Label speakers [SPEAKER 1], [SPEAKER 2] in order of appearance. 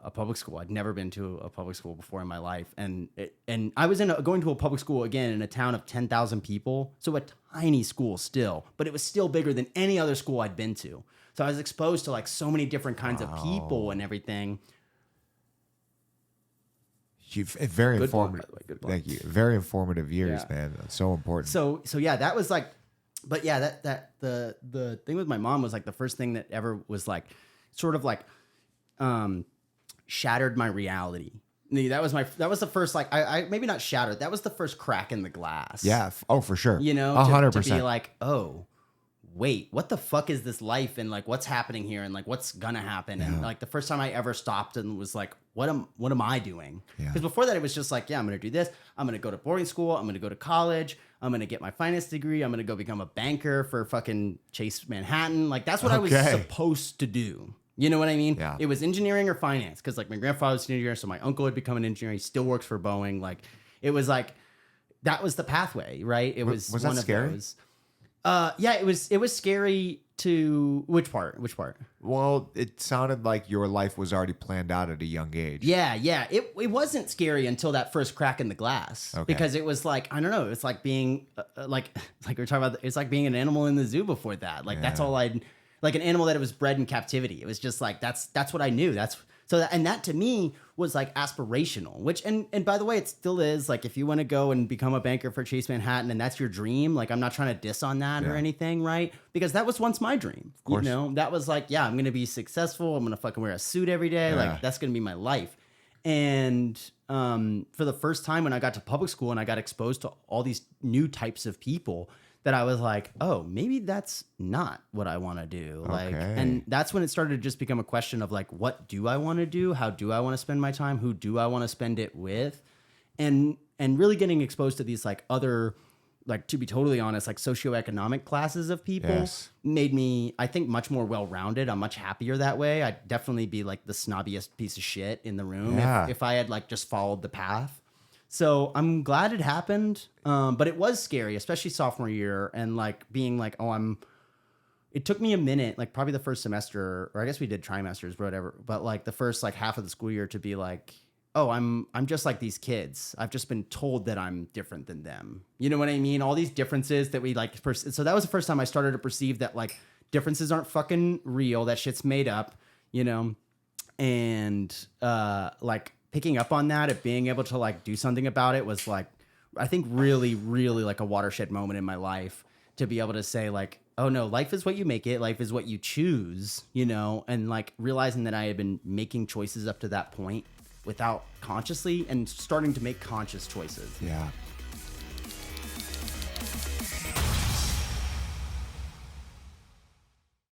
[SPEAKER 1] a public school. I'd never been to a public school before in my life, and I was going to a public school again in a town of 10,000 people, so a tiny school still, but it was still bigger than any other school I'd been to. So I was exposed to like so many different kinds of people and everything.
[SPEAKER 2] Very informative. Thank you. Very informative years, man. That's so important.
[SPEAKER 1] So yeah, that was like, but yeah, that the thing with my mom was like the first thing that ever was like, sort of like, shattered my reality. That was the first, like, I maybe not shattered. That was the first crack in the glass.
[SPEAKER 2] Yeah. Oh, for sure.
[SPEAKER 1] You know,
[SPEAKER 2] 100%.
[SPEAKER 1] To be like, oh, wait, what the fuck is this life? And like, what's happening here? And like, what's gonna happen? And like, the first time I ever stopped and was like, what am I doing? Because before that, it was just like, yeah, I'm gonna do this. I'm gonna go to boarding school. I'm gonna go to college. I'm gonna get my finance degree. I'm gonna go become a banker for fucking Chase Manhattan. Like, that's what I was supposed to do. You know what I mean?
[SPEAKER 2] Yeah.
[SPEAKER 1] It was engineering or finance, because like my grandfather was an engineer, so my uncle had become an engineer. He still works for Boeing. Like, it was like, that was the pathway, right? It was
[SPEAKER 2] that
[SPEAKER 1] one
[SPEAKER 2] scary?
[SPEAKER 1] of those. Yeah, it was scary to which part?
[SPEAKER 2] Well, it sounded like your life was already planned out at a young age.
[SPEAKER 1] Yeah. It wasn't scary until that first crack in the glass, because it was like, I don't know, it's like being like we were talking about, it's like being an animal in the zoo before that. Like that's all like an animal that was bred in captivity. It was just like, that's what I knew. That to me was like aspirational, which, and by the way, it still is. Like, if you want to go and become a banker for Chase Manhattan and that's your dream, like, I'm not trying to diss on that or anything, right? Because that was once my dream. Of course. You know, that was like, yeah, I'm going to be successful. I'm going to fucking wear a suit every day. Yeah. Like, that's going to be my life. And for the first time when I got to public school and I got exposed to all these new types of people, that I was like, oh, maybe that's not what I want to do. Like, and that's when it started to just become a question of like, what do I want to do? How do I want to spend my time? Who do I want to spend it with? And really getting exposed to these like other, like, to be totally honest, like socioeconomic classes of people made me, I think, much more well-rounded. I'm much happier that way. I'd definitely be like the snobbiest piece of shit in the room if I had like just followed the path. So I'm glad it happened, but it was scary, especially sophomore year, and like being like, it took me a minute, like probably the first semester, or I guess we did trimesters, whatever, but like the first like half of the school year to be like, oh, I'm just like these kids. I've just been told that I'm different than them. You know what I mean? All these differences that we like, so that was the first time I started to perceive that like differences aren't fucking real, that shit's made up, you know, and like, picking up on that, of being able to like do something about it was like, I think really, really like a watershed moment in my life, to be able to say like, oh no, life is what you make it. Life is what you choose, you know, and like realizing that I had been making choices up to that point without consciously, and starting to make conscious choices.
[SPEAKER 2] Yeah.